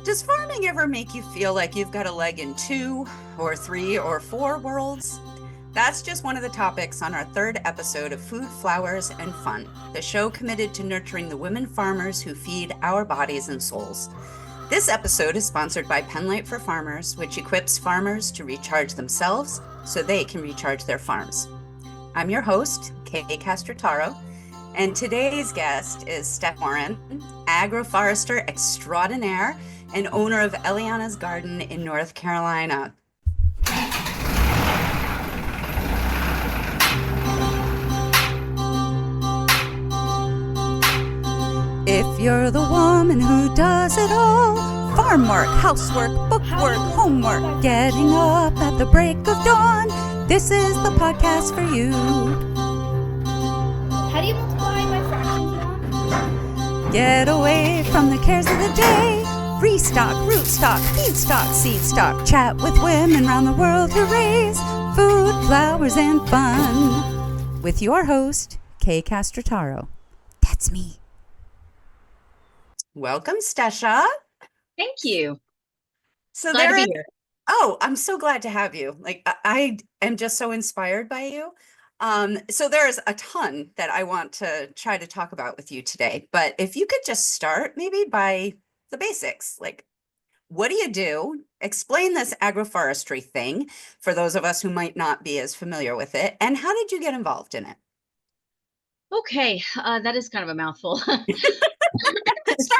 Does farming ever make you feel like you've got a leg in 2 or 3 or 4 worlds? That's just one of the topics on our third episode of Food, Flowers, and Fun, the show committed to nurturing the women farmers who feed our bodies and souls. This episode is sponsored by Penlight for Farmers, which equips farmers to recharge themselves so they can recharge their farms. I'm your host, Kay Castrataro, and today's guest is Steph Warren, agroforester extraordinaire and owner of Eliana's Garden in North Carolina. If you're the woman who does it all, farm work, housework, bookwork, homework, getting up at the break of dawn, this is the podcast for you. How do you multiply by fractions now? Get away from the cares of the day. Restock, rootstock, feedstock, seedstock. Chat with women around the world who raise food, flowers, and fun. With your host, Kay Castrataro. That's me. Welcome, Stesha. Thank you. So Glad to be here. Oh, I'm so glad to have you. I am just so inspired by you. So there's a ton that I want to try to talk about with you today. But if you could just start maybe by the basics, like what do you do? Explain this agroforestry thing for those of us who might not be as familiar with it. And how did you get involved in it? Okay, that is kind of a mouthful. Start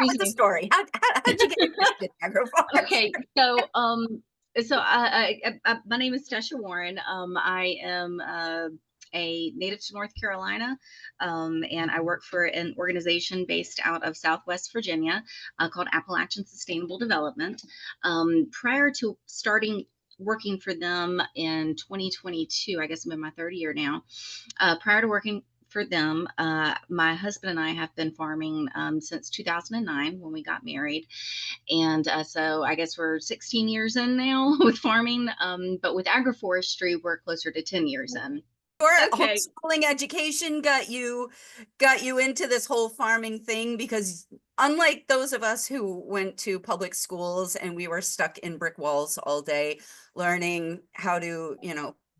with the story. How did you get interested in agroforestry? Okay, so my name is Stesha Warren. I am a native to North Carolina, and I work for an organization based out of Southwest Virginia called Appalachian Sustainable Development. Prior to starting working for them in 2022, I guess I'm in my third year now. Prior to working for them, my husband and I have been farming since 2009 when we got married. And so I guess we're 16 years in now with farming, but with agroforestry, we're closer to 10 years in. Your Okay. homeschooling education got you into this whole farming thing, because unlike those of us who went to public schools and we were stuck in brick walls all day learning how to,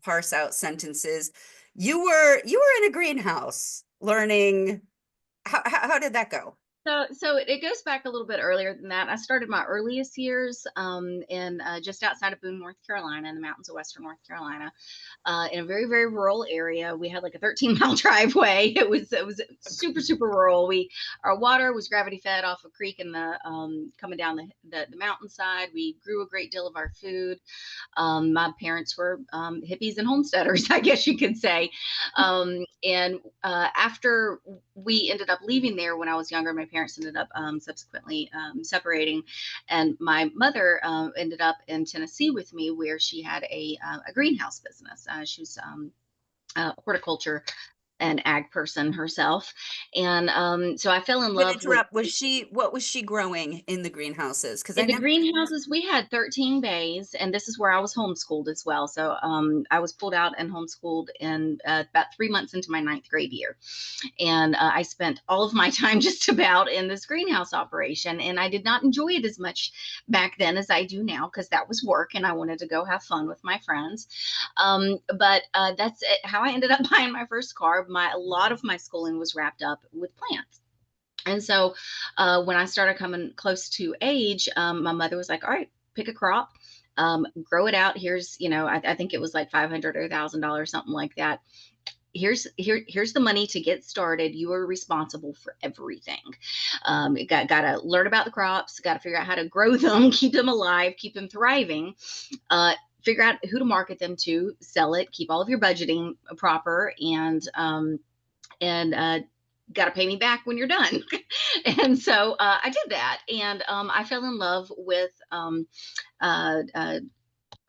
parse out sentences, you were in a greenhouse learning. How did that go? So it goes back a little bit earlier than that. I started my earliest years in just outside of Boone, North Carolina, in the mountains of Western North Carolina, in a very, very rural area. We had like a 13-mile driveway. It was super, super rural. Our water was gravity fed off a creek in the coming down the mountainside. We grew a great deal of our food. My parents were hippies and homesteaders, I guess you could say. And after we ended up leaving there when I was younger, my parents ended up subsequently separating, and my mother ended up in Tennessee with me, where she had a greenhouse business. She was horticulture and ag person herself, and so I fell in love. What was she growing in the greenhouses? Because in the greenhouses, we had 13 bays, and this is where I was homeschooled as well. So I was pulled out and homeschooled in about 3 months into my 9th grade year. And I spent all of my time just about in this greenhouse operation. And I did not enjoy it as much back then as I do now, because that was work and I wanted to go have fun with my friends. But that's how I ended up buying my first car. A lot of my schooling was wrapped up with plants. And so when I started coming close to age, my mother was like, all right, pick a crop, grow it out. Here's, I think it was like $500 or $1,000, something like that. Here's the money to get started. You are responsible for everything. You got to learn about the crops, got to figure out how to grow them, keep them alive, keep them thriving, figure out who to market them to, sell it, keep all of your budgeting proper, and got to pay me back when you're done. And so I did that. And I fell in love with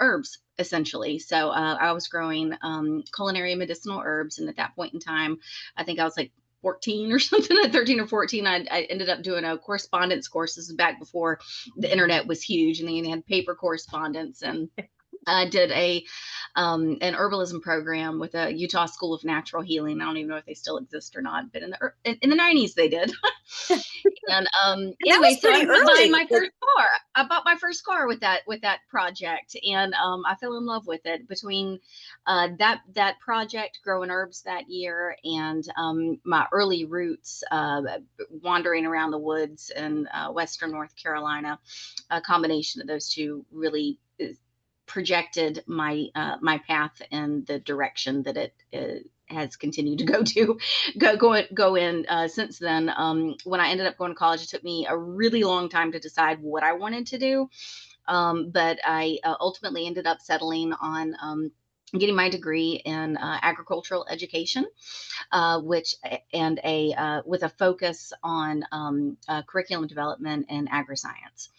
herbs, essentially. So I was growing culinary and medicinal herbs. And at that point in time, I think I was like 14 or something, at 13 or 14, I ended up doing a correspondence course. This is back before the internet was huge, and then you had paper correspondence. And I did an herbalism program with a Utah School of Natural Healing. I don't even know if they still exist or not, but in the 90s they did. And anyway, so I was buying my first car. I bought my first car with that project, and I fell in love with it between that project, growing herbs that year, and my early roots wandering around the woods in Western North Carolina. A combination of those two really projected my path in the direction that it has continued to go in since then. When I ended up going to college, it took me a really long time to decide what I wanted to do, but I ultimately ended up settling on getting my degree in agricultural education, which and a with a focus on curriculum development and agri-science.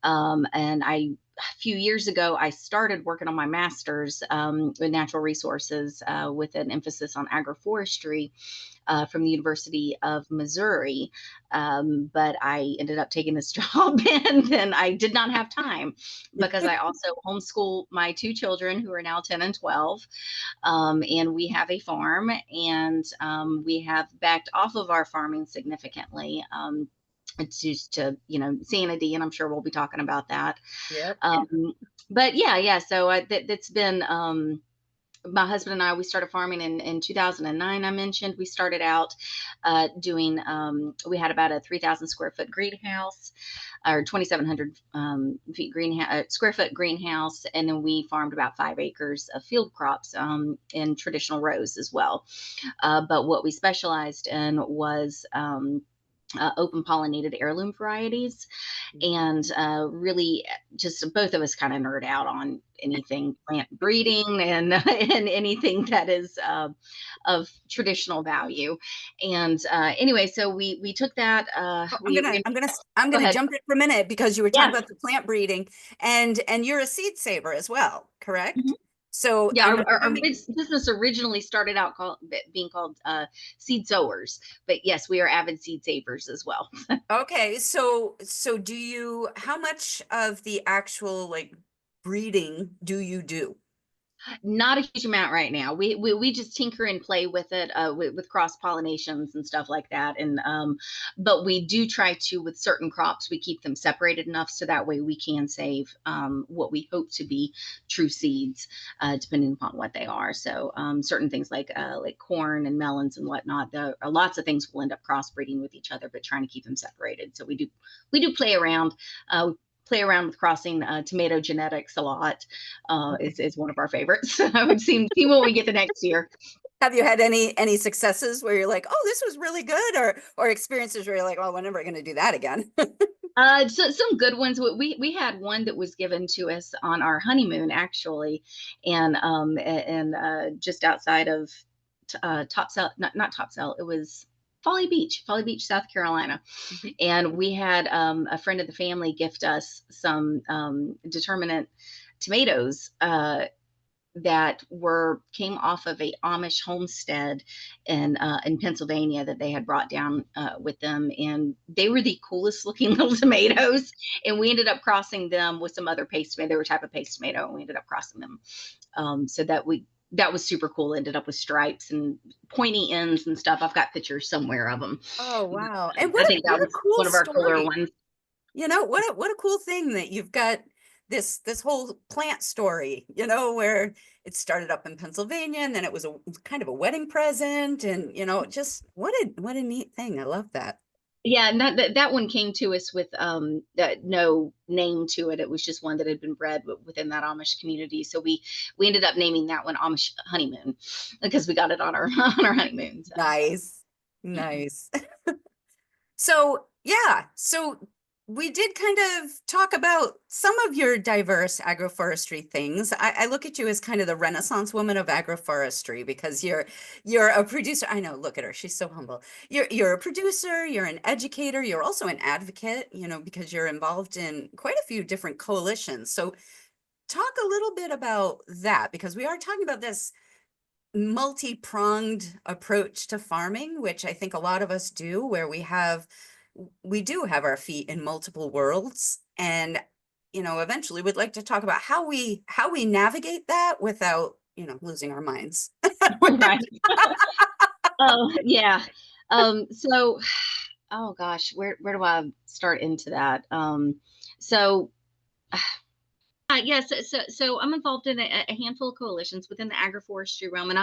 And a few years ago, I started working on my master's in natural resources with an emphasis on agroforestry from the University of Missouri. But I ended up taking this job, and then I did not have time because I also homeschool my two children who are now 10 and 12. And we have a farm, and we have backed off of our farming significantly. It's just to, sanity, and I'm sure we'll be talking about that. Yep. But yeah. So that's been my husband and I. We started farming in 2009. I mentioned we started out doing. We had about a 3,000 square foot greenhouse, or 2,700 feet square foot greenhouse, and then we farmed about 5 acres of field crops in traditional rows as well. But what we specialized in was open pollinated heirloom varieties, and really just both of us kind of nerd out on anything plant breeding and and anything that is of traditional value. And anyway, so we took that. I'm Go gonna ahead. jump in for a minute because you were talking Yeah. about the plant breeding, and you're a seed saver as well, correct? Mhm. So Yeah, I'm our assuming. business originally started out being called seed sowers, but yes, we are avid seed savers as well. Okay, so do you, how much of the actual like breeding do you do? Not a huge amount right now. We just tinker and play with it, with cross pollinations and stuff like that. And but we do try to, with certain crops, we keep them separated enough so that way we can save what we hope to be true seeds, depending upon what they are. So certain things like corn and melons and whatnot, lots of things will end up crossbreeding with each other, but trying to keep them separated. So we do play around. Play around with crossing tomato genetics a lot. Is one of our favorites. I would see what we get the next year. Have you had any successes where you're like, oh, this was really good, or experiences where you're like, oh, we're never going to do that again? So some good ones. We had one that was given to us on our honeymoon, actually, and just outside of Topsail, not Topsail. It was Folly Beach, South Carolina. And we had a friend of the family gift us some determinate tomatoes that came off of a Amish homestead in Pennsylvania that they had brought down with them, and they were the coolest looking little tomatoes. And we ended up crossing them with some other paste tomato. They were a type of paste tomato, and we ended up crossing them so that was super cool. Ended up with stripes and pointy ends and stuff. I've got pictures somewhere of them. Oh, wow. And I think that what a was cool one of our cooler story. ones. What a cool thing that you've got this whole plant story, where it started up in Pennsylvania and then it was a kind of a wedding present, and just what a neat thing. I love that. Yeah, and that one came to us with no name to it. It was just one that had been bred within that Amish community. So we ended up naming that one Amish Honeymoon because we got it on our on our honeymoon. So. Nice. Nice. So, yeah, so we did kind of talk about some of your diverse agroforestry things. I look at you as kind of the Renaissance woman of agroforestry because you're a producer. I know, look at her, she's so humble. You're a producer, you're an educator, you're also an advocate, because you're involved in quite a few different coalitions. So talk a little bit about that, because we are talking about this multi-pronged approach to farming, which I think a lot of us do, where we do have our feet in multiple worlds. And eventually we'd like to talk about how we navigate that without losing our minds. Right. Oh yeah. So oh gosh, where do I start into that? So Yes, so I'm involved in a handful of coalitions within the agroforestry realm, and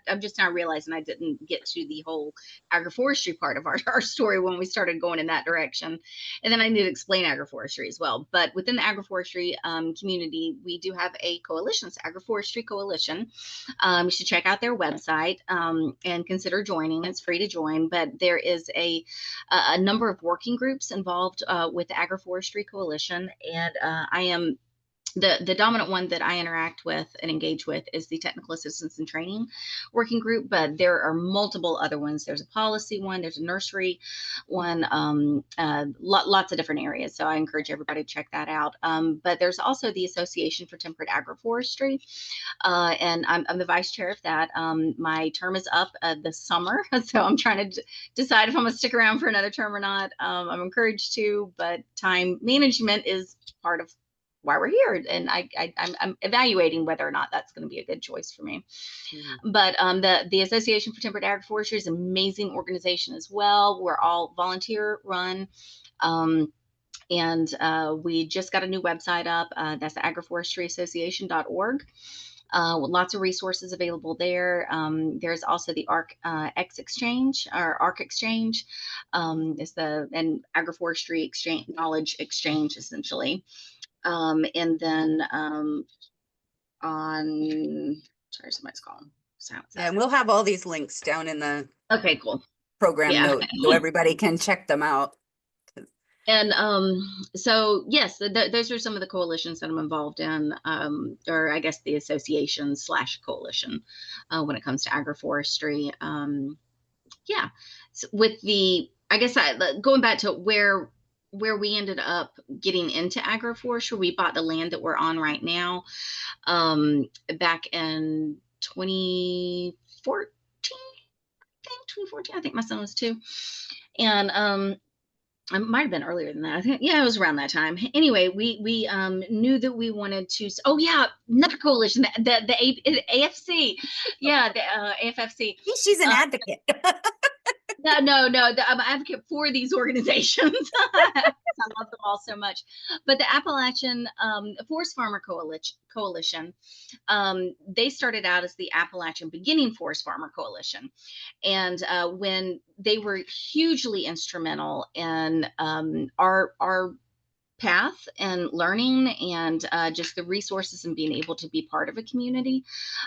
I'm just now realizing I didn't get to the whole agroforestry part of our story when we started going in that direction, and then I need to explain agroforestry as well. But within the agroforestry community, we do have a coalition, it's Agroforestry Coalition. You should check out their website and consider joining. It's free to join, but there is a number of working groups involved with the Agroforestry Coalition, and I am the dominant one that I interact with and engage with is the technical assistance and training working group, but there are multiple other ones. There's a policy one, there's a nursery one, lots of different areas. So I encourage everybody to check that out. But there's also the Association for Temperate Agroforestry, and I'm the vice chair of that. My term is up this summer, so I'm trying to decide if I'm going to stick around for another term or not. I'm encouraged to, but time management is part of why we're here, and I'm evaluating whether or not that's going to be a good choice for me. But the Association for Temperate Agroforestry is an amazing organization as well. We're all volunteer run. And we just got a new website up. That's agroforestryassociation.org. With lots of resources available there. There's also the X Exchange, or ARC Exchange, is and agroforestry exchange, knowledge exchange, essentially. And then sorry, somebody's calling. Silence Yeah, that. and we'll have all these links down in the Okay, cool. program Yeah. notes so everybody can check them out. And so yes, those are some of the coalitions that I'm involved in, or I guess the association / coalition when it comes to agroforestry. Yeah, so with I guess going back to where we ended up getting into agroforestry, we bought the land that we're on right now back in 2014. I think 2014. I think my son was 2, and it might have been earlier than that. I think, yeah, it was around that time. Anyway, we knew that we wanted to. Oh yeah, another coalition, the AFC, yeah, the AFFC. She's an advocate. No. I'm an advocate for these organizations. I love them all so much. But the Appalachian Forest Farmer Coalition, they started out as the Appalachian Beginning Forest Farmer Coalition. And when they were hugely instrumental in our path and learning, and just the resources and being able to be part of a community.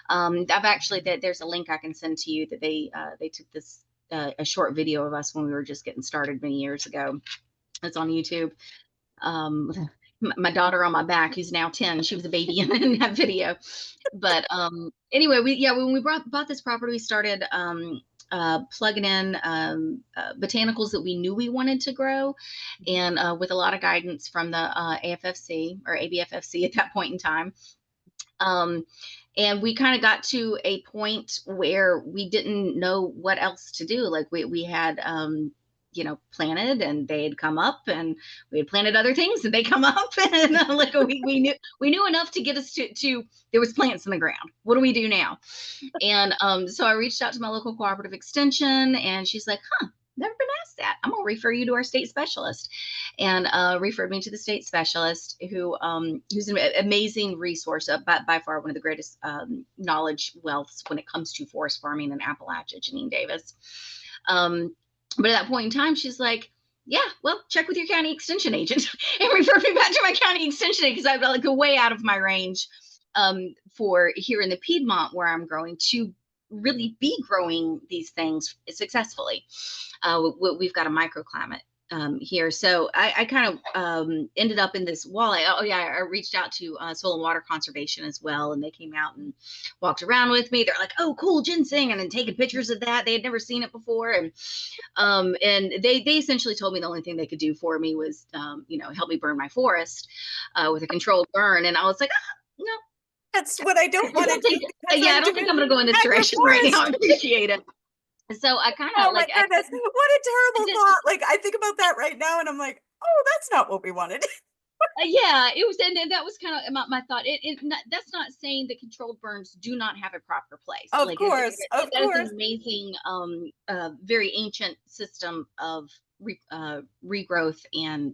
I've actually, there's a link I can send to you that they took this a short video of us when we were just getting started many years ago. It's on YouTube. My daughter on my back, who's now 10, she was a baby in that video. But anyway, when we bought this property, we started plugging in botanicals that we knew we wanted to grow, and with a lot of guidance from the AFFC or ABFFC at that point in time. And we kind of got to a point where we didn't know what else to do. Like we had, planted, and they had come up, and we had planted other things and they come up, and like we knew enough to get us to there was plants in the ground. What do we do now? And so I reached out to my local cooperative extension, and she's like, never been asked that. I'm going to refer you to our state specialist, and referred me to the state specialist, who's an amazing resource, by far one of the greatest knowledge wealths when it comes to forest farming in Appalachia, Janine Davis. But at that point in time, she's like, yeah, well, check with your county extension agent, and refer me back to my county extension agent, because I've got like a way out of my range for here in the Piedmont where I'm growing to really be growing these things successfully. We've got a microclimate here. So I kind of ended up in this wall. I reached out to Soil and Water Conservation as well, and they came out and walked around with me. They're like, oh, cool, ginseng, and then taking pictures of that. They had never seen it before. And they essentially told me the only thing they could do for me was, help me burn my forest with a controlled burn. And I was like, no. That's what I don't want to do. Yeah, I don't think I'm going to go in this direction right now. I appreciate it. So I kind of oh my goodness, what a terrible thought. Like I think about that right now, and I'm like, oh, that's not what we wanted. Yeah, it was, and that was kind of my thought. That's not saying that controlled burns do not have a proper place. Of course. That is an amazing, very ancient system of regrowth and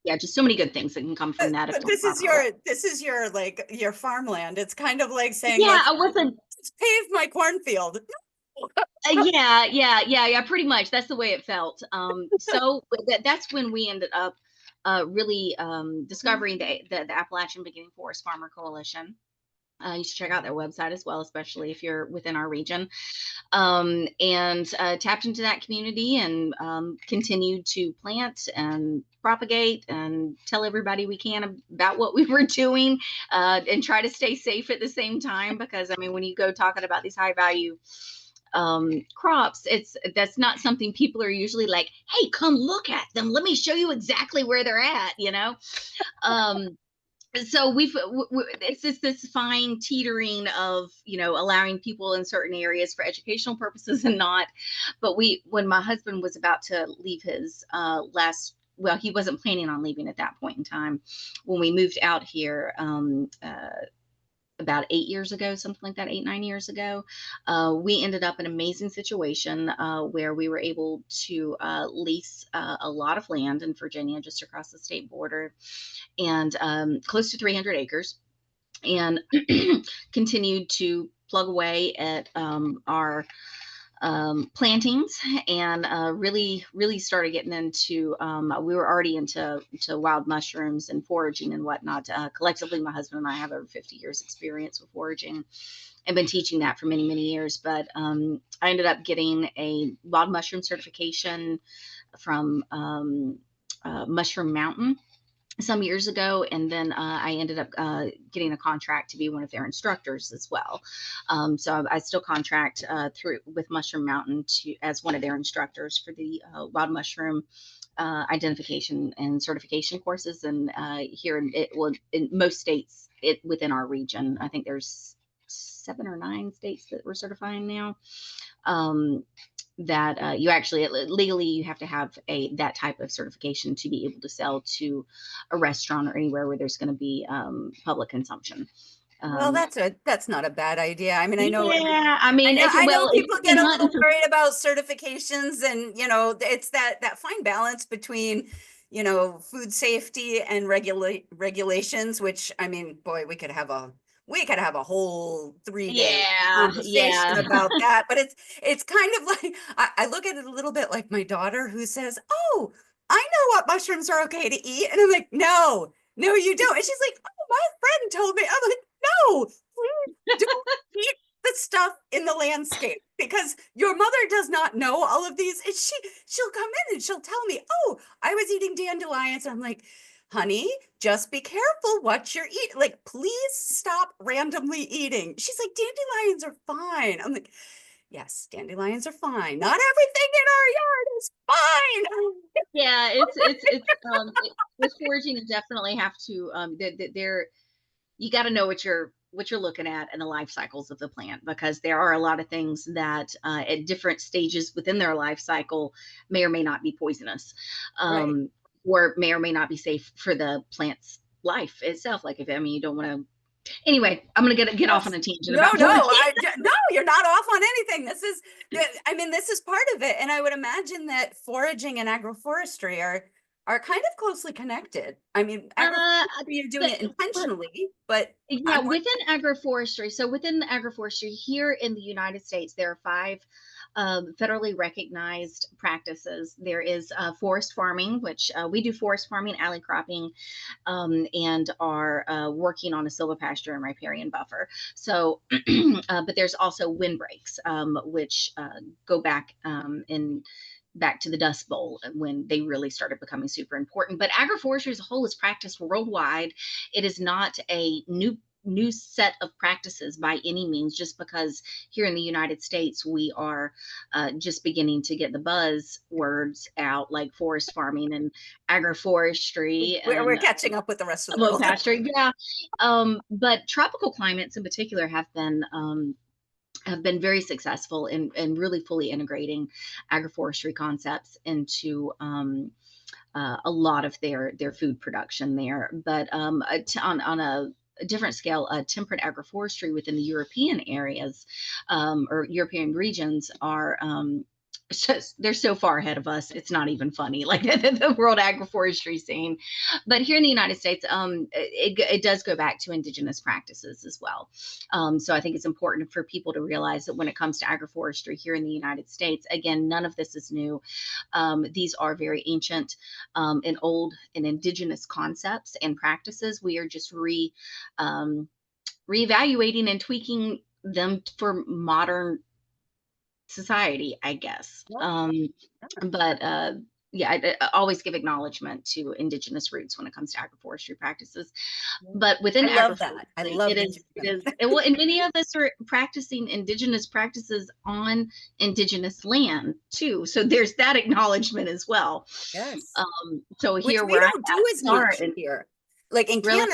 Yeah, just so many good things that can come from that if But done properly. this is your like your farmland. It's kind of like saying, Yeah, I wasn't. let's pave my cornfield. Yeah. Pretty much, that's the way it felt. So that's when we ended up really discovering the Appalachian Beginning Forest Farmer Coalition. You should check out their website as well, especially if you're within our region. And tapped into that community and continued to plant and propagate and tell everybody we can about what we were doing, and try to stay safe at the same time. Because I mean, when you go talking about these high value crops, that's not something people are usually like, hey, come look at them, let me show you exactly where they're at, um, so it's just this fine teetering of, allowing people in certain areas for educational purposes and not. But when my husband was about to leave his last, well, he wasn't planning on leaving at that point in time, when we moved out here, about 8 years ago, something like that, 8, 9 years ago, we ended up in an amazing situation where we were able to lease a lot of land in Virginia, just across the state border, and close to 300 acres, and continued to plug away at our plantings, and really started getting into, we were already into wild mushrooms and foraging and whatnot. Collectively, my husband and I have over 50 years experience with foraging and been teaching that for many, many years. But I ended up getting a wild mushroom certification from Mushroom Mountain some years ago, and then I ended up getting a contract to be one of their instructors as well. So I still contract through with Mushroom Mountain as one of their instructors for the wild mushroom identification and certification courses. And here in most states, within our region, I think there's 7 or 9 states that we're certifying now. That you actually legally, you have to have that type of certification to be able to sell to a restaurant or anywhere where there's going to be public consumption. Well, Um, that's not a bad idea. I mean, yeah, I mean, I know if people you've get been a hunting little for, worried about certifications, and it's that fine balance between, food safety and regulations, which I mean, boy, we could have a whole 3 day yeah, conversation yeah, about that. But it's kind of like I look at it a little bit like my daughter who says, "Oh, I know what mushrooms are okay to eat," and I'm like, "No, no, you don't." And she's like, "Oh, my friend told me." I'm like, "No, please don't eat the stuff in the landscape, because your mother does not know all of these, and she'll come in and she'll tell me, oh, I was eating dandelions." I'm like, honey, just be careful what you're eating. Like, please stop randomly eating. She's like, dandelions are fine. I'm like, yes, dandelions are fine. Not everything in our yard is fine. yeah. With foraging, you definitely have to, they're you got to know what you're looking at in the life cycles of the plant, because there are a lot of things that at different stages within their life cycle may or may not be poisonous, Right. um, or may not be safe for the plant's life itself. Like, if I mean, you don't want to. Anyway, I'm gonna get off on Yes. a tangent No, about no, foraging. no, you're not off on anything. I mean, this is part of it. And I would imagine that foraging and agroforestry are kind of closely connected. I mean, uh, agroforestry, you're doing but it intentionally, but Yeah, I'm within agroforestry. So within the agroforestry here in the United States, there are 5 federally recognized practices. There is forest farming, which we do forest farming, alley cropping, and are working on a silvopasture and riparian buffer. So, but there's also windbreaks, which go back to the Dust Bowl when they really started becoming super important. But agroforestry as a whole is practiced worldwide. It is not a new set of practices by any means, just because here in the United States we are just beginning to get the buzz words out, like forest farming and agroforestry we're and catching up with the rest of the world. silvopasture. Yeah, but tropical climates in particular have been very successful in really fully integrating agroforestry concepts into a lot of their food production there. But on a different scale, temperate agroforestry within the European areas, or European regions, are they're so far ahead of us. It's not even funny, like the world agroforestry scene. But here in the United States, it does go back to indigenous practices as well. So I think it's important for people to realize that when it comes to agroforestry here in the United States, again, none of this is new. These are very ancient and old and indigenous concepts and practices. We are just reevaluating and tweaking them for modern society, I guess. Yeah, But yeah, I always give acknowledgement to indigenous roots when it comes to agroforestry practices. yeah. But within I love that. I agroforestry, love it that is, you're it doing is, that. it, well, and many of us are practicing indigenous practices on indigenous land too. So there's that acknowledgement as well. Yes. So Which here we where I'm don't do at, as start much and here. Like really,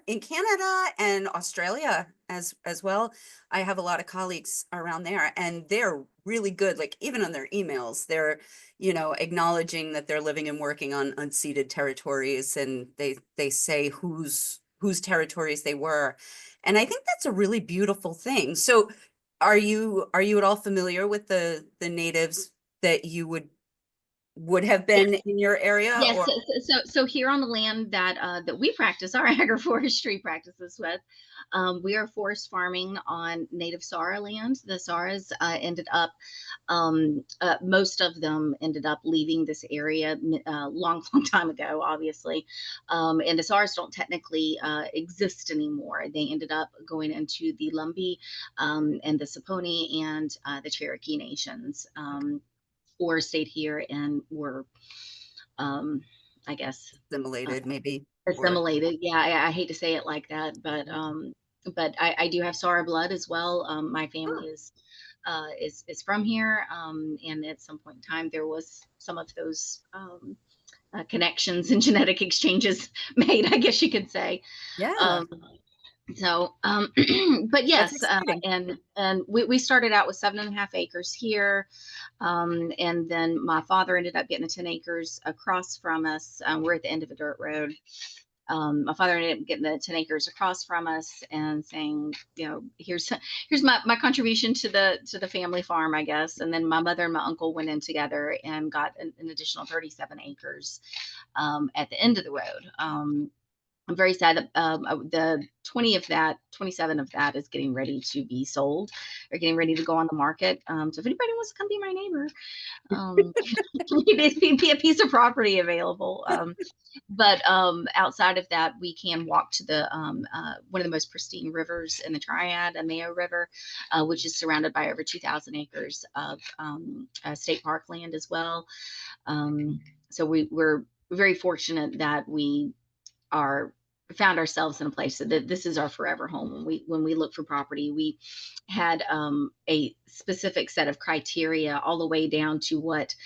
In Canada and Australia as well, I have a lot of colleagues around there, and they're really good. Like even on their emails, they're, acknowledging that they're living and working on unceded territories, and they say whose territories they were. And I think that's a really beautiful thing. So are you at all familiar with the natives that you would have been in your area, yes. or So here on the land that we practice our agroforestry practices with, we are forest farming on native Sara land. The Saras ended up, most of them ended up leaving this area long, long time ago, obviously. And the Saras don't technically exist anymore. They ended up going into the Lumbee and the Saponi and the Cherokee nations, or stayed here and were, um, I guess, uh, assimilated maybe, or assimilated. Yeah, I hate to say it like that, but I do have Sara blood as well. My family oh, is from here, and at some point in time there was some of those connections and genetic exchanges made, I guess you could say. yeah, Um, so, but that's yes, exciting. and we started out with 7.5 acres here, and then my father ended up getting the 10 acres across from us. We're at the end of a dirt road. My father ended up getting the 10 acres across from us and saying, here's my contribution to the family farm, I guess. And then my mother and my uncle went in together and got an additional 37 acres at the end of the road. I'm very sad that the 27 of that is getting ready to be sold or getting ready to go on the market. So if anybody wants to come be my neighbor, um, be a piece of property available. But outside of that, we can walk to the one of the most pristine rivers in the Triad, the Mayo River, which is surrounded by over 2,000 acres of state park land as well. So we're very fortunate that we are found ourselves in a place that this is our forever home. When we look for property, we had a specific set of criteria all the way down to what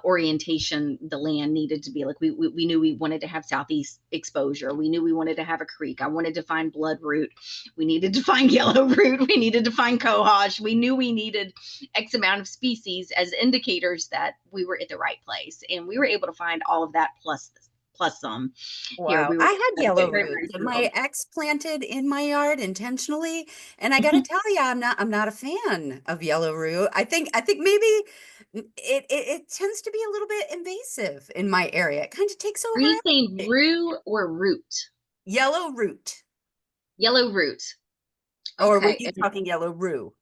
orientation the land needed to be. Like we knew we wanted to have southeast exposure. We knew we wanted to have a creek. I wanted to find bloodroot. We needed to find yellow root. We needed to find cohosh. We knew we needed X amount of species as indicators that we were at the right place, and we were able to find all of that plus some. Here Wow. we were I had yellow very, roots, very and my thrilled. ex planted in my yard intentionally. And I gotta tell you, I'm not a fan of yellow root. I think maybe it tends to be a little bit invasive in my area. It kind of takes Are over you saying everything. rue or root? Yellow root. Yellow root. Or were Okay. you And talking yellow rue?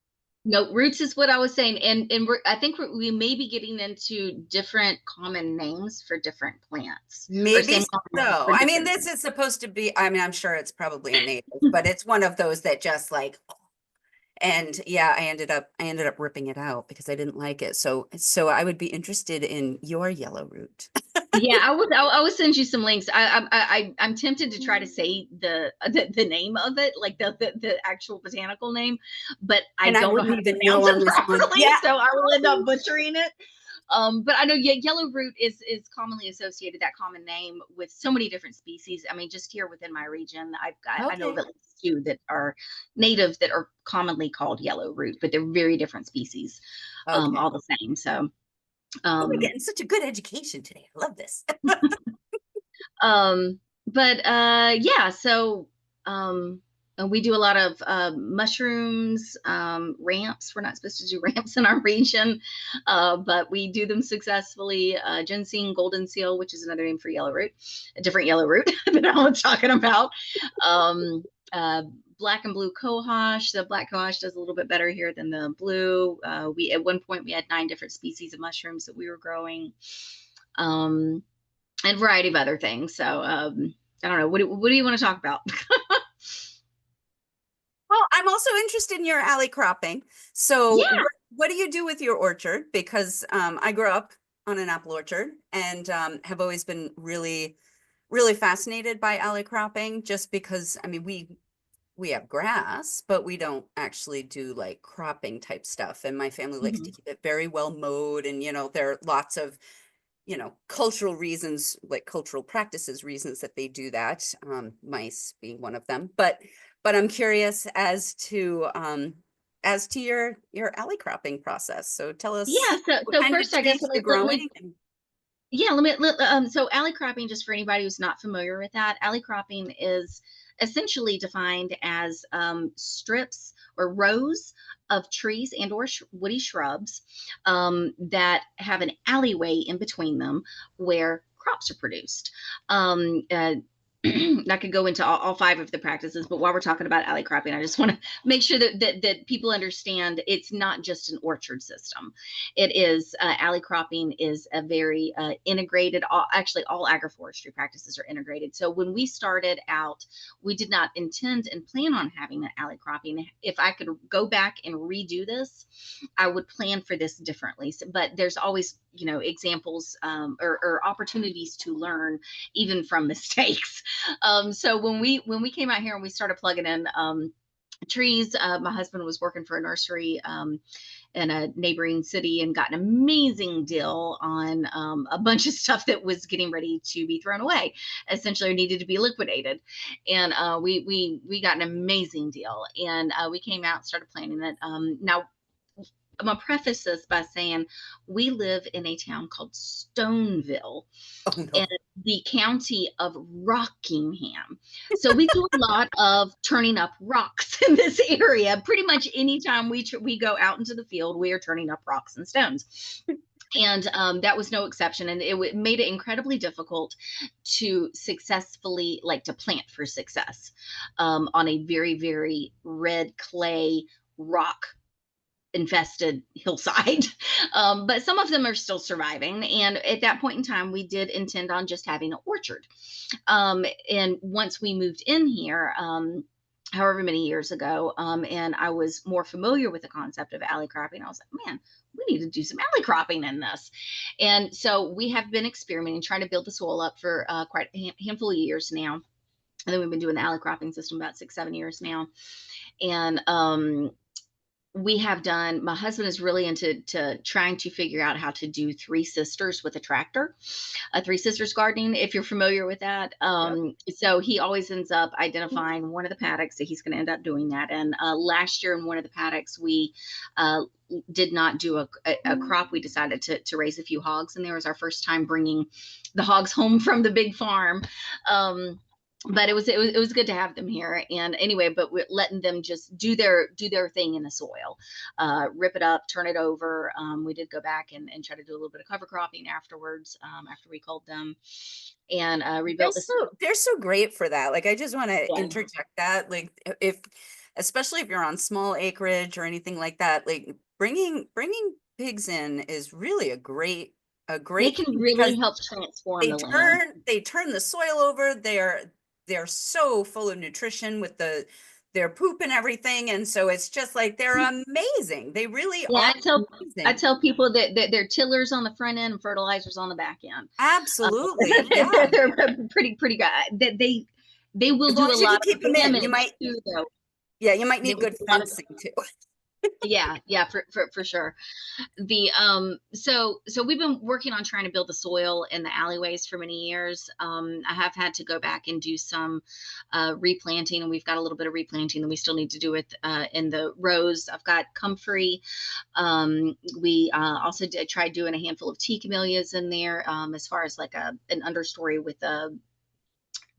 no, roots is what I was saying. And I think we may be getting into different common names for different plants, or Maybe same common names so. for I mean, different this things. is supposed to be, I mean, I'm sure it's probably a native, but it's one of those that just like, and yeah, I ended up ripping it out because I didn't like it. So I would be interested in your yellow root. Yeah, I will send you some links. I'm tempted to try to say the name of it, like the actual botanical name, but I And I don't know how wouldn't to even know pronounce on it this one. properly, Yeah. so I will end up butchering it. But I know, yeah, yellow root is commonly associated, that common name, with so many different species. I mean, just here within my region, I know of Okay. at least two that are native that are commonly called yellow root, but they're very different species, Okay. all the same. So, Oh, we're um, getting such a good education today. I love this. but yeah, so um We do a lot of mushrooms, ramps. We're not supposed to do ramps in our region, but we do them successfully. Ginseng, golden seal, which is another name for yellow root, a different yellow root that I was talking about. Um, uh, Black and blue cohosh. The black cohosh does a little bit better here than the blue. We at one point we had 9 different species of mushrooms that we were growing, um, and a variety of other things. So I don't know. What do you want to talk about? Well, I'm also interested in your alley cropping. So, Yeah. what do you do with your orchard? Because I grew up on an apple orchard and have always been really, really fascinated by alley cropping. Just because, I mean, we have grass, but we don't actually do like cropping type stuff. And my family likes to Mhm. keep it very well mowed. And there are lots of cultural reasons, like cultural practices reasons that they do that, mice being one of them. But I'm curious as to your alley cropping process. So tell Yeah, us so what so kind of first, I guess trees you're growing. And yeah, so alley cropping, just for anybody who's not familiar with that, alley cropping is essentially defined as strips or rows of trees and or woody shrubs that have an alleyway in between them where crops are produced. I could go into all 5 of the practices, but while we're talking about alley cropping, I just want to make sure that people understand it's not just an orchard system. It is alley cropping is a very integrated. Actually, all agroforestry practices are integrated. So when we started out, we did not intend and plan on having an alley cropping. If I could go back and redo this, I would plan for this differently. But there's always examples or opportunities to learn even from mistakes. So when we came out here and we started plugging in trees, my husband was working for a nursery in a neighboring city and got an amazing deal on a bunch of stuff that was getting ready to be thrown away, essentially needed to be liquidated. And we got an amazing deal, and we came out and started planting it. Now I'm gonna preface this by saying we live in a town called Stoneville oh in no. the county of Rockingham. So we do a lot of turning up rocks in this area. Pretty much anytime we go out into the field, we are turning up rocks and stones. And that was no exception. And it made it incredibly difficult to successfully, like to plant for success on a very, very red clay rock infested hillside. But some of them are still surviving. And at that point in time, we did intend on just having an orchard. And once we moved in here, however many years ago, and I was more familiar with the concept of alley cropping, I was like, man, we need to do some alley cropping in this. And so we have been experimenting, trying to build the soil up for quite a handful of years now. And then we've been doing the alley cropping system about 6, 7 years now. And we have done, my husband is really into trying to figure out how to do three sisters with a tractor, three sisters gardening, if you're familiar with that. Yep. So he always ends up identifying one of the paddocks that he's going to end up doing that. And last year in one of the paddocks, we uh, did not do a crop. We decided to raise a few hogs, and there was our first time bringing the hogs home from the big farm. But it was good to have them here. And anyway, but we're letting them just do their thing in the soil, rip it up, turn it over. We did go back and try to do a little bit of cover cropping afterwards, after we culled them, and They're rebuilt this. so they're so great for that. Like I just want to Yeah, interject that. Like if especially if you're on small acreage or anything like that, like bringing pigs in is really a they great can thing because really help transform the land. they turn the soil over. They're so full of nutrition with their poop and everything. And so it's just like they're amazing. They really Yeah, are I amazing. tell people that they're tillers on the front end and fertilizers on the back end. Absolutely. Yeah. They're pretty good. That they will As long do a as you can lot keep of them in. damage too, though. You might They need will good do a lot of fencing too. yeah, for sure. The so we've been working on trying to build the soil in the alleyways for many years. I have had to go back and do some replanting, and we've got a little bit of replanting that we still need to do with in the rows. I've got comfrey. We also tried doing a handful of tea camellias in there, as far as like an understory with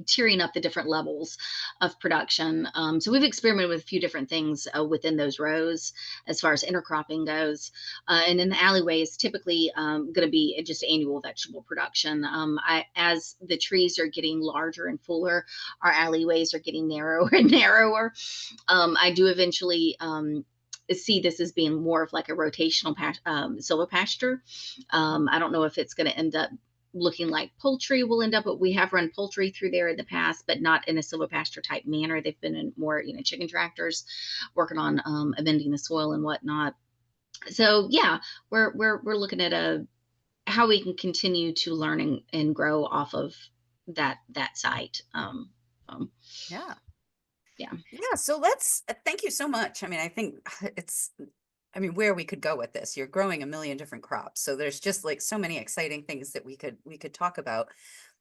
tiering up the different levels of production. So we've experimented with a few different things within those rows as far as intercropping goes. And in the alleyway is typically going to be just annual vegetable production. As the trees are getting larger and fuller, our alleyways are getting narrower and narrower. I do eventually see this as being more of like a rotational silvopasture. I don't know if it's going to end up looking like poultry will end up, but we have run poultry through there in the past, but not in a silvopasture type manner. They've been in more, chicken tractors working on amending the soil and whatnot. So yeah, we're looking at how we can continue to learn and grow off of that site. Um, Yeah. yeah. Yeah. So let's, thank you so much. I mean, I think it's, I mean, where we could go with this, you're growing a million different crops. So there's just like so many exciting things that we could talk about.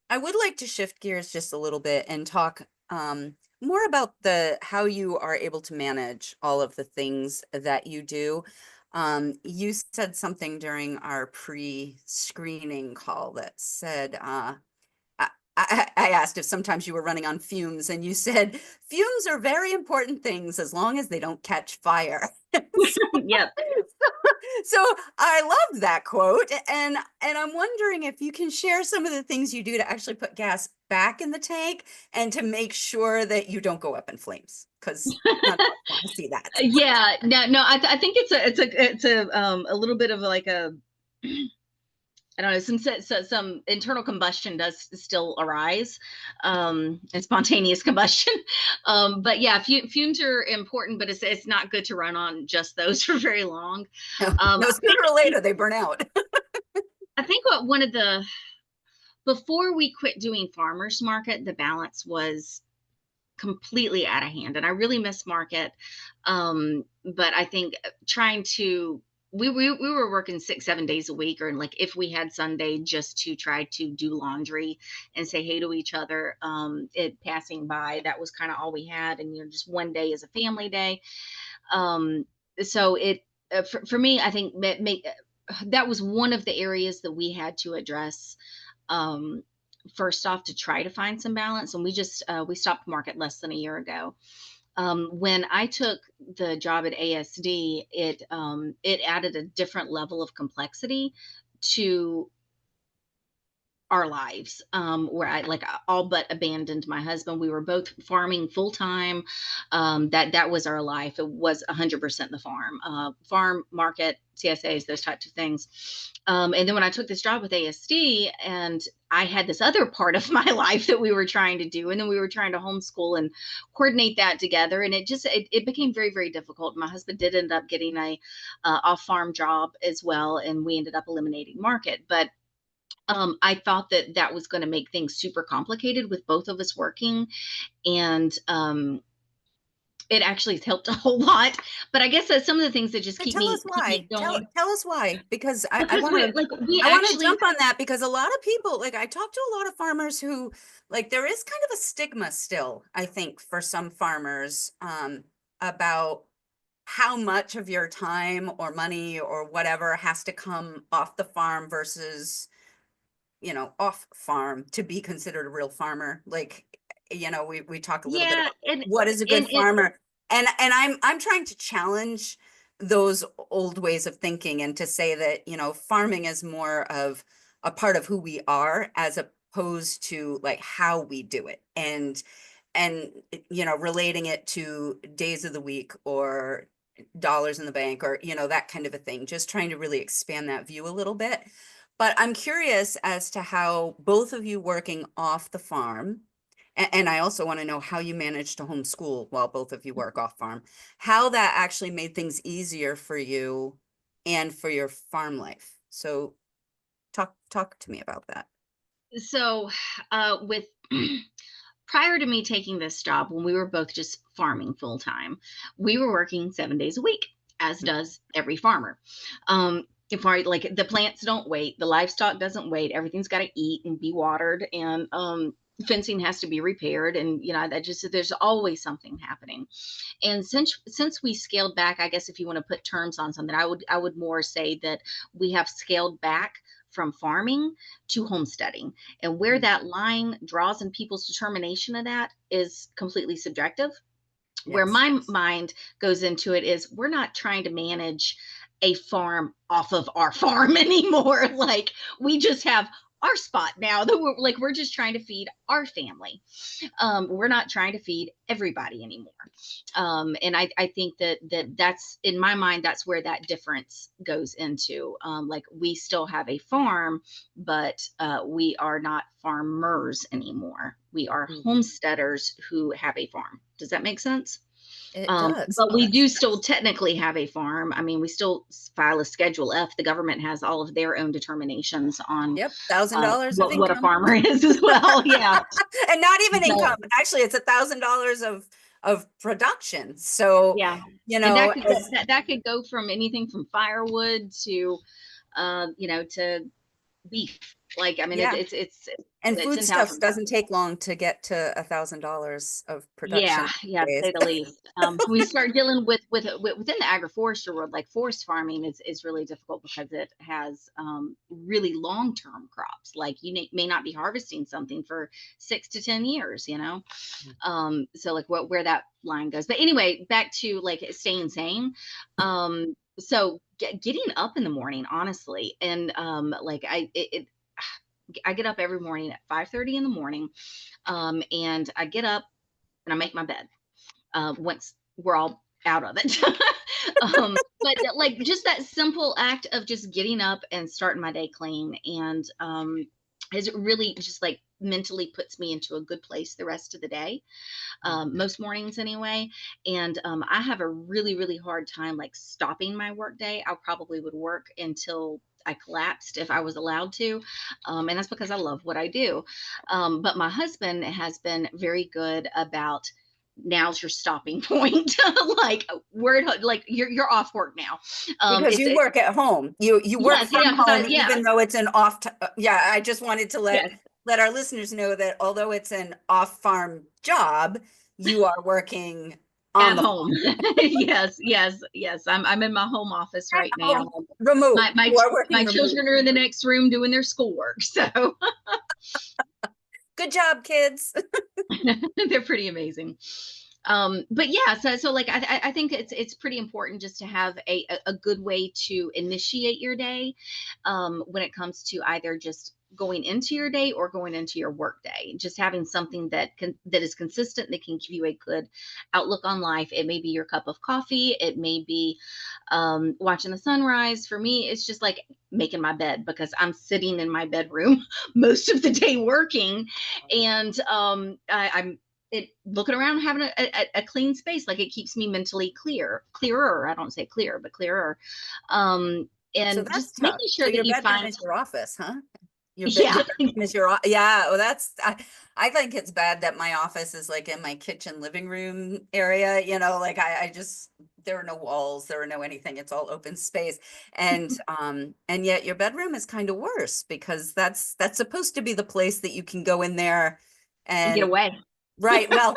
I would like to shift gears just a little bit and talk more about how you are able to manage all of the things that you do. You said something during our pre-screening call that said, I asked if sometimes you were running on fumes, and you said fumes are very important things as long as they don't catch fire. So, Yep. so I love that quote, and I'm wondering if you can share some of the things you do to actually put gas back in the tank and to make sure that you don't go up in flames, because none of us want to see that. Yeah. No. I think it's a little bit of like a I don't know, some internal combustion does still arise, and spontaneous combustion. But yeah, fumes are important, but it's not good to run on just those for very long. No, I sooner or later they burn out. I think what one of the before we quit doing farmers market, the balance was completely out of hand, and I really miss market. But I think trying to we were working 6 7 days a week, or like if we had Sunday, just to try to do laundry and say hey to each other, it passing by. That was kind of all we had, and just one day is a family day. um so it for me, I think that was one of the areas that we had to address, um first off, to try to find some balance. And we stopped market less than a year ago. When I took the job at ASD, it added a different level of complexity to our lives, where I like all but abandoned my husband. We were both farming full time. That was our life. It was 100% the farm market, CSAs, those types of things. And then when I took this job with ASD, and I had this other part of my life that we were trying to do, and then we were trying to homeschool and coordinate that together, and it became very very difficult. My husband did end up getting a off farm job as well, and we ended up eliminating market, but I thought that that was going to make things super complicated with both of us working, and it actually has helped a whole lot. But I guess that's some of the things that just Tell us keep why. me going. Tell us why, because I Because want to we I want to actually jump on that, because a lot of people, like I talk to a lot of farmers who, like, there is kind of a stigma still, I think, for some farmers, about how much of your time or money or whatever has to come off the farm versus, off farm to be considered a real farmer. Like, we talk a little bit yeah, about what is a good and farmer. And I'm trying to challenge those old ways of thinking, and to say that, farming is more of a part of who we are, as opposed to like how we do it. And relating it to days of the week or dollars in the bank, or that kind of a thing, just trying to really expand that view a little bit. But I'm curious as to how both of you working off the farm, and I also want to know how you manage to homeschool while both of you work off farm, how that actually made things easier for you and for your farm life. So talk to me about that. so with prior to me taking this job, when we were both just farming full time, we were working 7 days a week, as does every farmer. If our like the plants don't wait, the livestock doesn't wait, everything's got to eat and be watered, and fencing has to be repaired, and that just there's always something happening. And since we scaled back, I guess if you want to put terms on something, I would more say that we have scaled back from farming to homesteading. And where that line draws in people's determination of that is completely subjective. Where Yes. my mind goes into it is we're not trying to manage a farm off of our farm anymore. Like we just have our spot now that we're just trying to feed our family. We're not trying to feed everybody anymore. And I think that's in my mind, that's where that difference goes into. Like we still have a farm, but we are not farmers anymore. We are homesteaders who have a farm. Does that make sense? It does. But Oh, we that's do still technically have a farm. I mean, we still file a Schedule F. The government has all of their own determinations on yep, $1,000 of what a income. farmer is as well. Yeah. And not even But, income. Actually, it's $1,000 of production. So, yeah. you And know, that could go from anything from firewood to, to beef. Like, I mean, yeah. And it's 10,000. foodstuffs doesn't take long to get to $1,000 of production Yeah, to these say the days. least. We start dealing with within the agroforestry world, like forest farming is really difficult because it has really long term crops. Like you may not be harvesting something for 6 to 10 years, you know. So like where that line goes. But anyway, back to like staying sane. So getting up in the morning, honestly, and like I get up every morning at 5:30 in the morning, and I get up and I make my bed once we're all out of it. But like just that simple act of just getting up and starting my day clean and is really just like mentally puts me into a good place the rest of the day, most mornings anyway. And I have a really, really hard time like stopping my work day. I probably would work until I collapsed if I was allowed to. And that's because I love what I do. But my husband has been very good about now's your stopping point. Like like you're off work now. Because you work at home. You work Yes, from yeah, home, yeah, even though it's an off. Yeah, I just wanted to yes, let our listeners know that although it's an off farm job, you are working on at the home. Yes. I'm in my home office at right now. home, remote. My my You are working my remote. children are in the next room doing their schoolwork, so Good job, kids. they're pretty amazing. But yeah, so like I think it's pretty important just to have a good way to initiate your day, when it comes to either just going into your day or going into your work day. Just having something that is consistent, that can give you a good outlook on life. It may be your cup of coffee, it may be watching the sunrise. For me, it's just like making my bed because I'm sitting in my bedroom most of the day working, and I'm looking around having a clean space. Like it keeps me mentally clearer. I don't say clear, but clearer. So And that's just tough. making So sure that your you bedroom find, is your office, huh? yeah, Your bedroom is your yeah. Well, I think it's bad that my office is like in my kitchen living room area. You know, like I just there are no walls, there are no anything. It's all open space, and yet your bedroom is kind of worse because that's supposed to be the place that you can go in there and get and away. right. Well,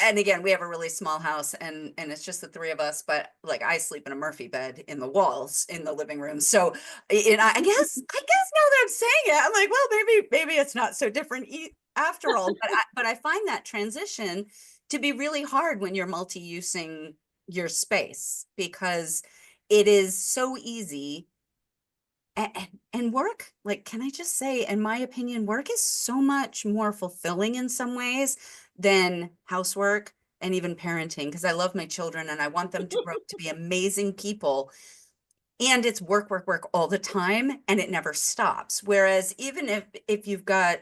and again, we have a really small house and it's just the three of us, but like I sleep in a Murphy bed in the walls in the living room. So, and I guess now that I'm saying it, I'm like, well, maybe it's not so different after all. But I find that transition to be really hard when you're multi-using your space because it is so easy and work, like, can I just say, in my opinion, work is so much more fulfilling in some ways than housework and even parenting, because I love my children and I want them to grow up to be amazing people. And it's work, work, work all the time, and it never stops. Whereas even if you've got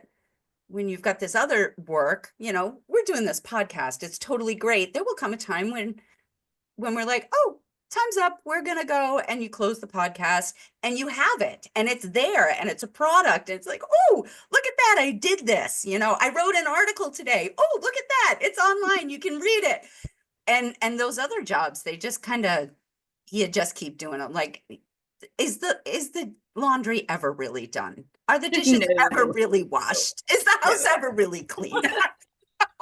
when you've got this other work, we're doing this podcast, it's totally great. There will come a time when we're like, oh, time's up, we're gonna go, and you close the podcast and you have it and it's there and it's a product. And it's like, oh, look at that, I did this. I wrote an article today. Oh, look at that, it's online, you can read it. And those other jobs, they just kind of, you just keep doing them. Like, is the laundry ever really done? Are the dishes ever No. really washed? Is the house ever really clean?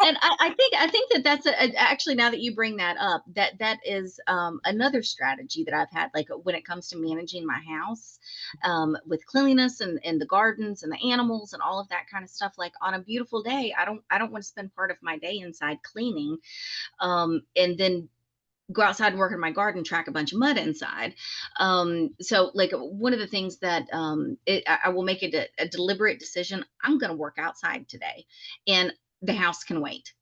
And I think that that's actually, now that you bring that up, that is another strategy that I've had, like when it comes to managing my house, with cleanliness and the gardens and the animals and all of that kind of stuff. Like on a beautiful day, I don't want to spend part of my day inside cleaning, and then go outside and work in my garden, track a bunch of mud inside. So like one of the things that I will make it a deliberate decision. I'm going to work outside today, and the house can wait.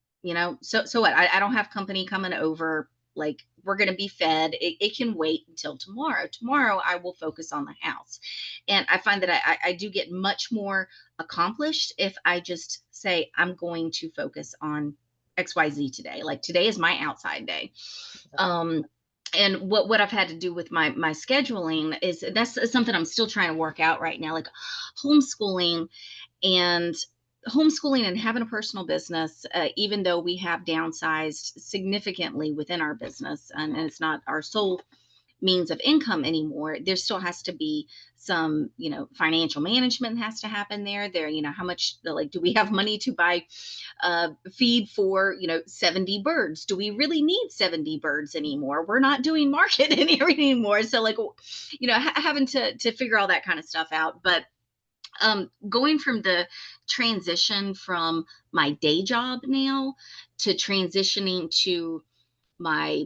So what? I don't have company coming over. Like we're going to be fed. It can wait until tomorrow. Tomorrow I will focus on the house, and I find that I do get much more accomplished if I just say I'm going to focus on XYZ today. Like today is my outside day. um and what I've had to do with my scheduling is that's something I'm still trying to work out right now, like homeschooling and having a personal business, even though we have downsized significantly within our business, and it's not our sole means of income anymore. There still has to be some, financial management has to happen there. How much, like, do we have money to buy feed for 70 birds? Do we really need 70 birds anymore? We're not doing market anymore. So like, having to figure all that kind of stuff out. But going from the transition from my day job now to transitioning to my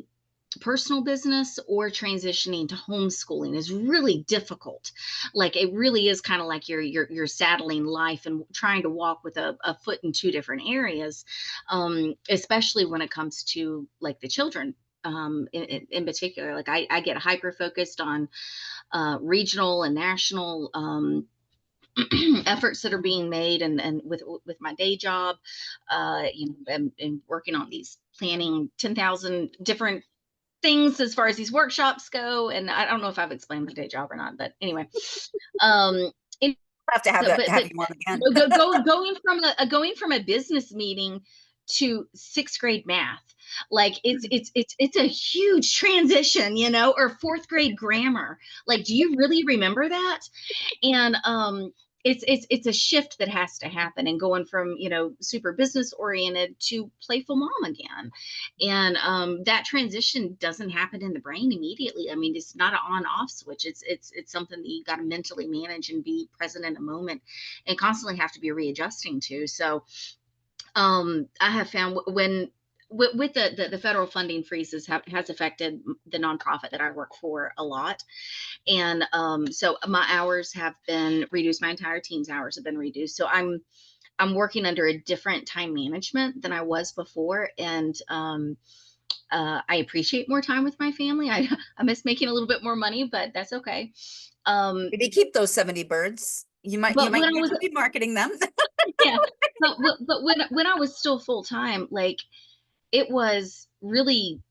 personal business or transitioning to homeschooling is really difficult. Like it really is kind of like you're saddling life and trying to walk with a foot in two different areas, especially when it comes to like the children. In particular, like I get hyper focused on regional and national efforts that are being made, and with my day job, and working on these, planning 10,000 different things as far as these workshops go. And I don't know if I've explained my day job or not, but anyway, um, it, I have to have that, but have you on again. going from a business meeting to sixth grade math, like it's a huge transition, or fourth grade grammar. Like, do you really remember that? And it's a shift that has to happen, and going from super business oriented to playful mom again. And that transition doesn't happen in the brain immediately. I mean, it's not an on off switch. It's something that you got to mentally manage and be present in a moment and constantly have to be readjusting to. So I have found when with the federal funding freezes has affected the nonprofit that I work for a lot. And so my hours have been reduced. My entire team's hours have been reduced. So I'm working under a different time management than I was before. And I appreciate more time with my family. I miss making a little bit more money, but that's okay. If you keep those 70 birds, you might But when I need was to be marketing them. yeah, but when I was still full time, like it was really,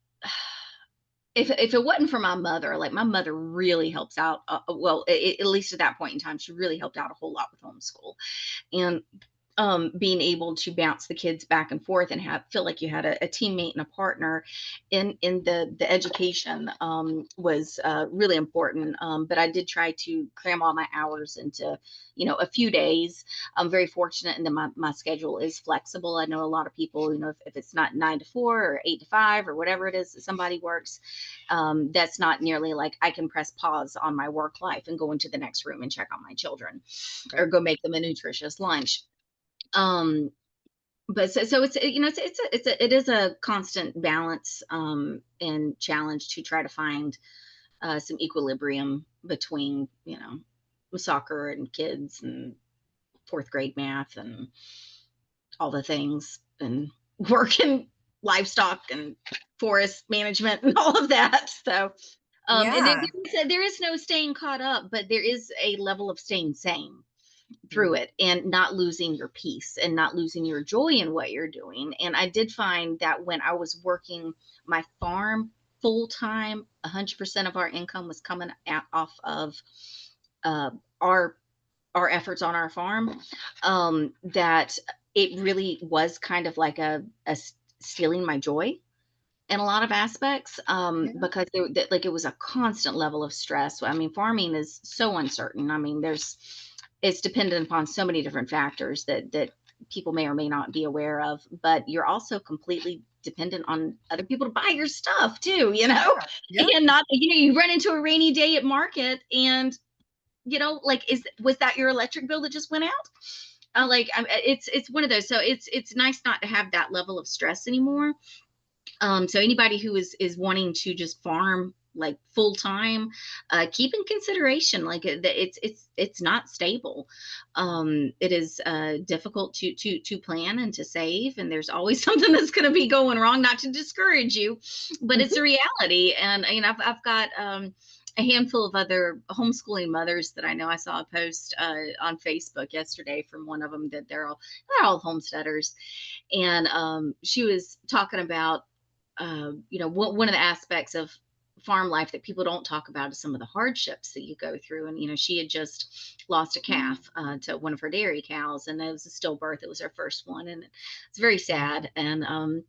if it wasn't for my mother, like my mother really helps out. Well, at least at that point in time, she really helped out a whole lot with homeschool. And being able to bounce the kids back and forth and feel like you had a teammate and a partner in the education, was really important. But I did try to cram all my hours into a few days. I'm very fortunate in that my schedule is flexible. I know a lot of people, if it's not 9 to 4 or 8 to 5 or whatever it is that somebody works, that's not nearly like I can press pause on my work life and go into the next room and check on my children, or go make them a nutritious lunch. um but so it is a constant balance, and challenge to try to find some equilibrium between soccer and kids and fourth grade math and all the things, and work and livestock and forest management and all of that. So and Yeah. there is no staying caught up, but there is a level of staying sane through it, and not losing your peace and not losing your joy in what you're doing. And I did find that when I was working my farm full time, 100% of our income was coming off of uh, our efforts on our farm. That it really was kind of like stealing my joy in a lot of aspects, Yeah. because like it was a constant level of stress. I mean, farming is so uncertain. I mean, it's dependent upon so many different factors that people may or may not be aware of, but you're also completely dependent on other people to buy your stuff too, Yeah. and not, you run into a rainy day at market and, like, was that your electric bill that just went out? It's one of those. So it's nice not to have that level of stress anymore. So anybody who is wanting to just farm like full time, keep in consideration like it's not stable. It is difficult to plan and to save, and there's always something that's going to be going wrong. Not to discourage you, but it's a reality. And I've got a handful of other homeschooling mothers that I know. I saw a post on Facebook yesterday from one of them that they're all homesteaders, and she was talking about one of the aspects of farm life that people don't talk about is some of the hardships that you go through. And she had just lost a calf to one of her dairy cows, and it was a stillbirth. It was her first one, and it's very sad. And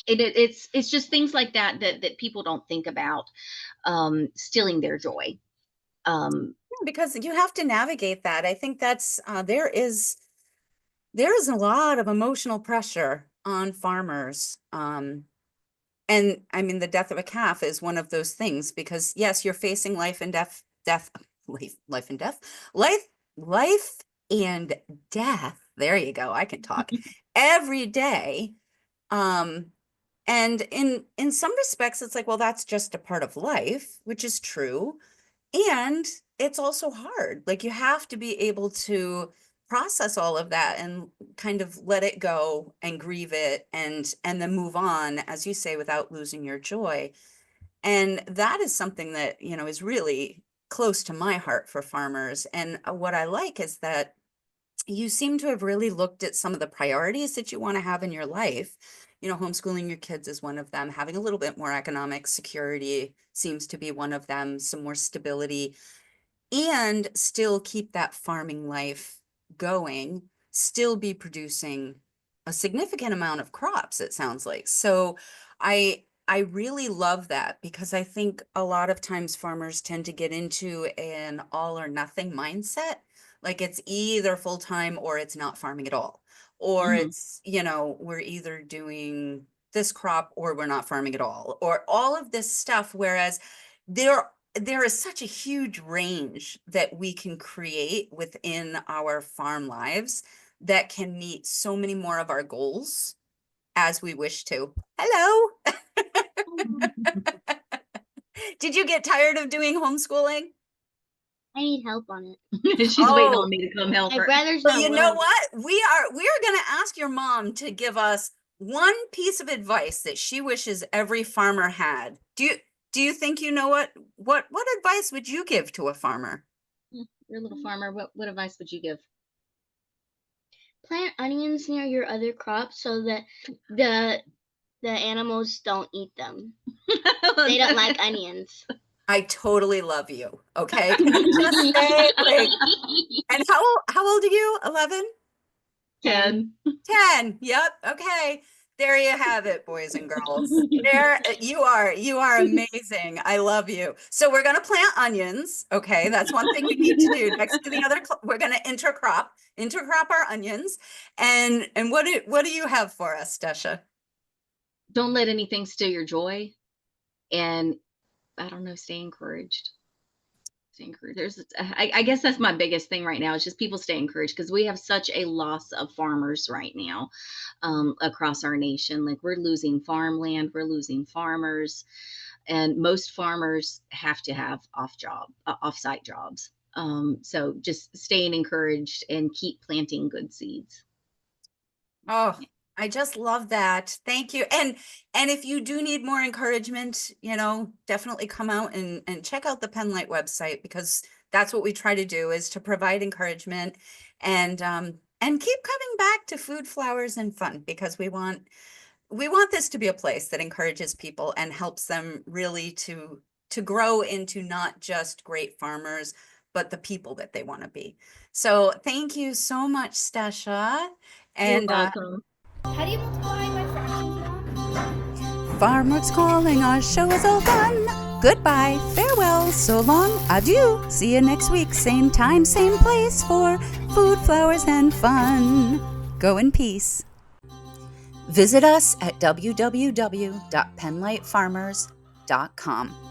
it's just things like that people don't think about, stealing their joy. Because you have to navigate that. I think that's there is a lot of emotional pressure on farmers. And I mean, the death of a calf is one of those things, because yes, you're facing life and death, life and death, life and death. There you go. I can talk every day. And in some respects, it's like, well, that's just a part of life, which is true. And it's also hard. Like, you have to be able to process all of that and kind of let it go and grieve it and then move on, as you say, without losing your joy. And that is something that, is really close to my heart for farmers. And what I like is that you seem to have really looked at some of the priorities that you want to have in your life. Homeschooling your kids is one of them. Having a little bit more economic security seems to be one of them, some more stability, and still keep that farming life going, still be producing a significant amount of crops, it sounds like. So I really love that, because I think a lot of times farmers tend to get into an all or nothing mindset. Like, it's either full-time or it's not farming at all. Or Mhm. it's, we're either doing this crop or we're not farming at all, or all of this stuff. Whereas there is such a huge range that we can create within our farm lives that can meet so many more of our goals as we wish to. Hello. Did you get tired of doing homeschooling? I need help on it. She's waiting on me to come help My her. brother's But not you know willing. what? We are going to ask your mom to give us one piece of advice that she wishes every farmer had. Do you think what advice would you give to a farmer? You're a little farmer. What advice would you give? Plant onions near your other crops so that the animals don't eat them. They don't like onions. I totally love you. Okay. Can I just say, like, and how old are you? 11? 10. 10. Yep. Okay. There you have it, boys and girls. There you are amazing. I love you. So we're going to plant onions. Okay. That's one thing we need to do next to the other. We're going to intercrop our onions. And what do you have for us, Stesha? Don't let anything steal your joy. And I don't know, stay encouraged. Stay encouraged. I guess that's my biggest thing right now, is just people stay encouraged, because we have such a loss of farmers right now, across our nation. Like, we're losing farmland, we're losing farmers, and most farmers have to have off-site jobs. So just staying encouraged and keep planting good seeds. Oh, I just love that. Thank you. And if you do need more encouragement, definitely come out and check out the Penlight website, because that's what we try to do, is to provide encouragement and keep coming back to food, flowers, and fun, because we want this to be a place that encourages people and helps them really to grow into not just great farmers, but the people that they want to be. So thank you so much, Stesha. You're And welcome. How do you multiply by fractions now? Farmers Calling, our show is all done. Goodbye, farewell, so long, adieu. See you next week, same time, same place, for food, flowers, and fun. Go in peace. Visit us at www.penlightfarmers.com.